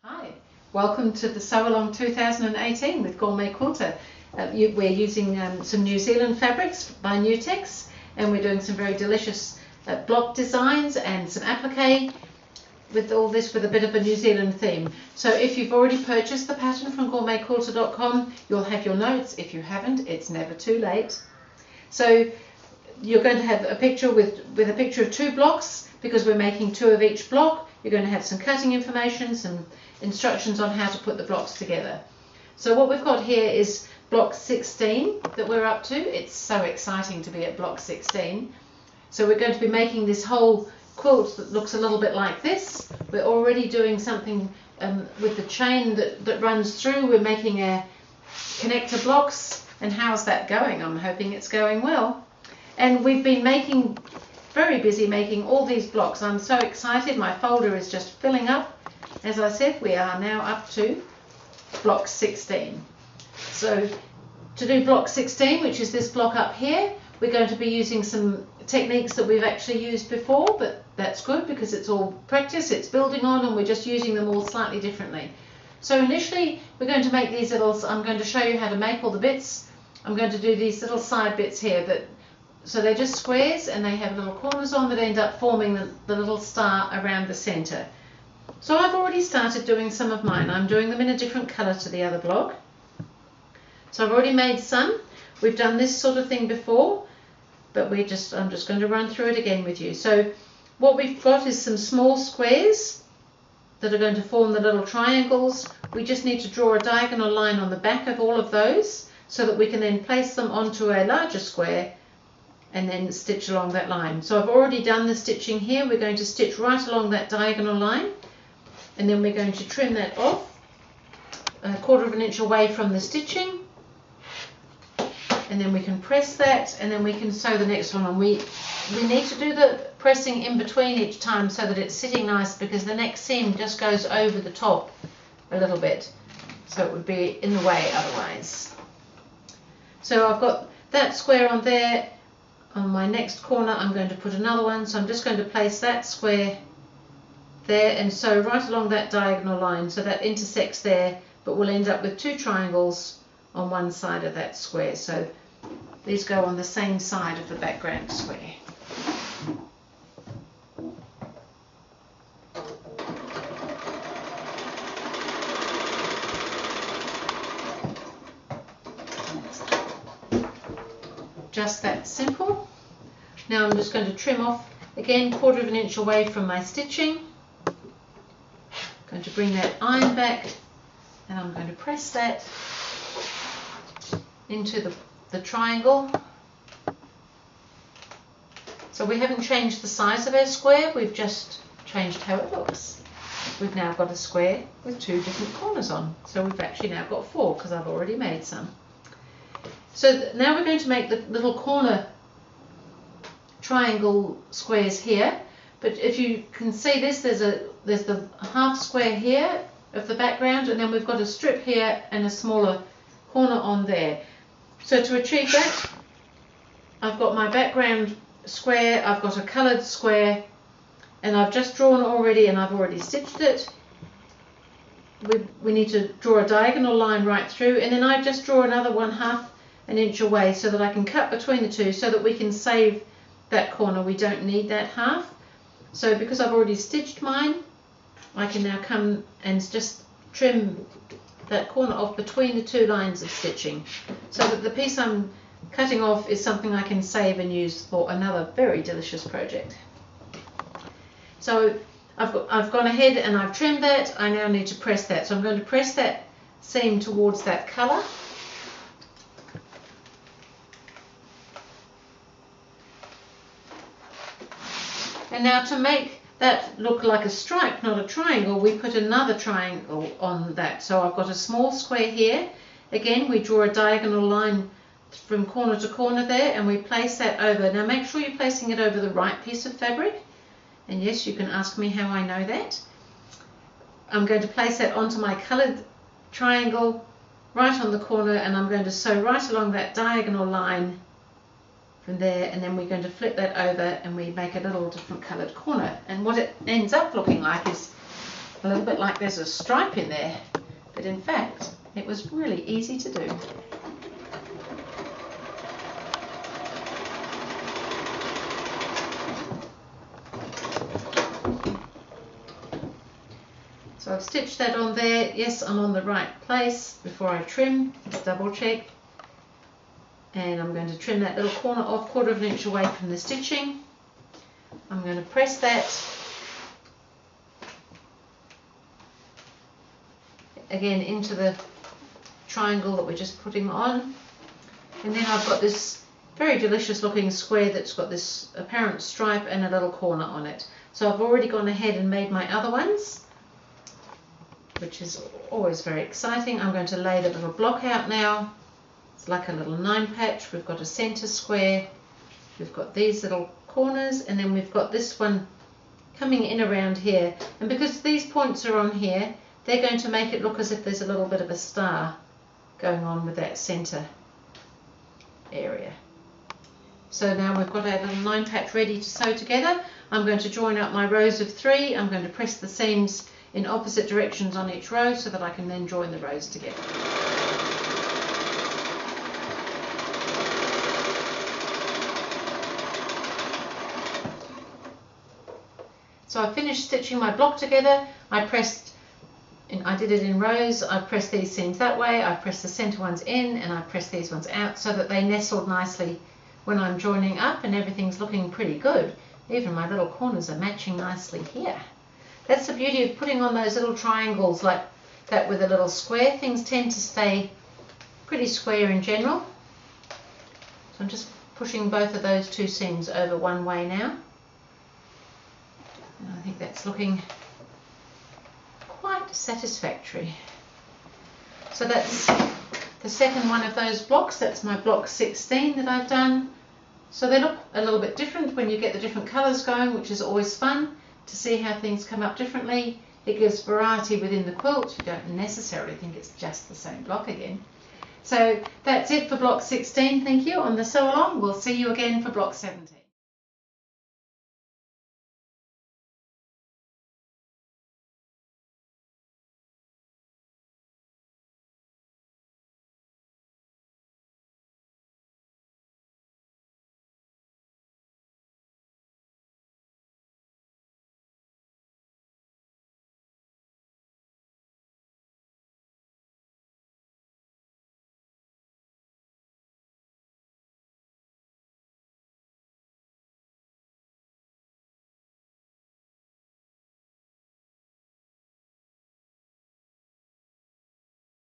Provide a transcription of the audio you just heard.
Hi, welcome to the Sew Along 2018 with GourmetQuilter. We're using some New Zealand fabrics by Nutex, and we're doing some very delicious block designs and some appliqué with all this with a bit of a New Zealand theme. So if you've already purchased the pattern from GourmetQuilter.com, you'll have your notes. If you haven't, it's never too late. So you're going to have a picture with a picture of two blocks, because we're making two of each block. You're going to have some cutting information, some instructions on how to put the blocks together. So what we've got here is block 16 that we're up to. It's so exciting to be at block 16. So we're going to be making this whole quilt that looks a little bit like this. We're already doing something with the chain that runs through. We're making a connector blocks, and how's that going? I'm hoping it's going well. And we've been very busy making all these blocks. I'm so excited. My folder is just filling up. As I said, we are now up to block 16. So to do block 16, which is this block up here, we're going to be using some techniques that we've actually used before, but that's good because it's all practice, it's building on, and we're just using them all slightly differently. So initially we're going to make these I'm going to show you how to make all the bits. I'm going to do these little side bits here so they're just squares, and they have little corners on that end up forming the little star around the center. So I've already started doing some of mine. I'm doing them in a different color to the other block. So I've already made some. We've done this sort of thing before, but I'm just going to run through it again with you. So what we've got is some small squares that are going to form the little triangles. We just need to draw a diagonal line on the back of all of those so that we can then place them onto a larger square and then stitch along that line. So I've already done the stitching here. We're going to stitch right along that diagonal line, and then we're going to trim that off 1/4 of an inch away from the stitching, and then we can press that, and then we can sew the next one on. We need to do the pressing in between each time so that it's sitting nice, because the next seam just goes over the top a little bit, so it would be in the way otherwise. So I've got that square on there. On my next corner I'm going to put another one, so I'm just going to place that square there and sew right along that diagonal line, so that intersects there, but we'll end up with two triangles on one side of that square. So these go on the same side of the background square. Just that simple. Now I'm just going to trim off again 1/4 of an inch away from my stitching. Going to bring that iron back, and I'm going to press that into the triangle. So we haven't changed the size of our square, we've just changed how it looks. We've now got a square with two different corners on. So we've actually now got 4, because I've already made some. So now we're going to make the little corner triangle squares here, but if you can see this, there's the half square here of the background, and then we've got a strip here and a smaller corner on there. So to achieve that, I've got my background square, I've got a coloured square, and I've just drawn already, and I've already stitched it. We need to draw a diagonal line right through, and then I just draw another 1/2 an inch away so that I can cut between the two, so that we can save that corner. We don't need that half. So because I've already stitched mine, I can now come and just trim that corner off between the two lines of stitching, so that the piece I'm cutting off is something I can save and use for another very delicious project. So I've gone ahead and I've trimmed that. I now need to press that. So I'm going to press that seam towards that colour. And now to make that look like a stripe, not a triangle, we put another triangle on that. So I've got a small square here. Again, we draw a diagonal line from corner to corner there, and we place that over. Now make sure you're placing it over the right piece of fabric. And yes, you can ask me how I know that. I'm going to place that onto my coloured triangle right on the corner, and I'm going to sew right along that diagonal line from there, and then we're going to flip that over and we make a little different coloured corner. And what it ends up looking like is a little bit like there's a stripe in there, but in fact it was really easy to do. So I've stitched that on there. Yes, I'm on the right place before I trim. Just double check. And I'm going to trim that little corner off 1/4 inch away from the stitching. I'm going to press that again into the triangle that we're just putting on. And then I've got this very delicious looking square that's got this apparent stripe and a little corner on it. So I've already gone ahead and made my other ones, which is always very exciting. I'm going to lay the little block out now. It's like a little 9 patch. We've got a center square, we've got these little corners, and then we've got this one coming in around here. And because these points are on here, they're going to make it look as if there's a little bit of a star going on with that center area. So now we've got our little 9 patch ready to sew together. I'm going to join up my rows of 3. I'm going to press the seams in opposite directions on each row so that I can then join the rows together. So I finished stitching my block together. I did it in rows. I pressed these seams that way, I pressed the center ones in, and I pressed these ones out so that they nestled nicely when I'm joining up, and everything's looking pretty good. Even my little corners are matching nicely here. That's the beauty of putting on those little triangles like that with a little square. Things tend to stay pretty square in general. So I'm just pushing both of those 2 seams over one way now. And I think that's looking quite satisfactory. So that's the second one of those blocks. That's my block 16 that I've done. So they look a little bit different when you get the different colours going, which is always fun to see how things come up differently. It gives variety within the quilt. You don't necessarily think it's just the same block again. So that's it for block 16. Thank you on the sew along. We'll see you again for block 17.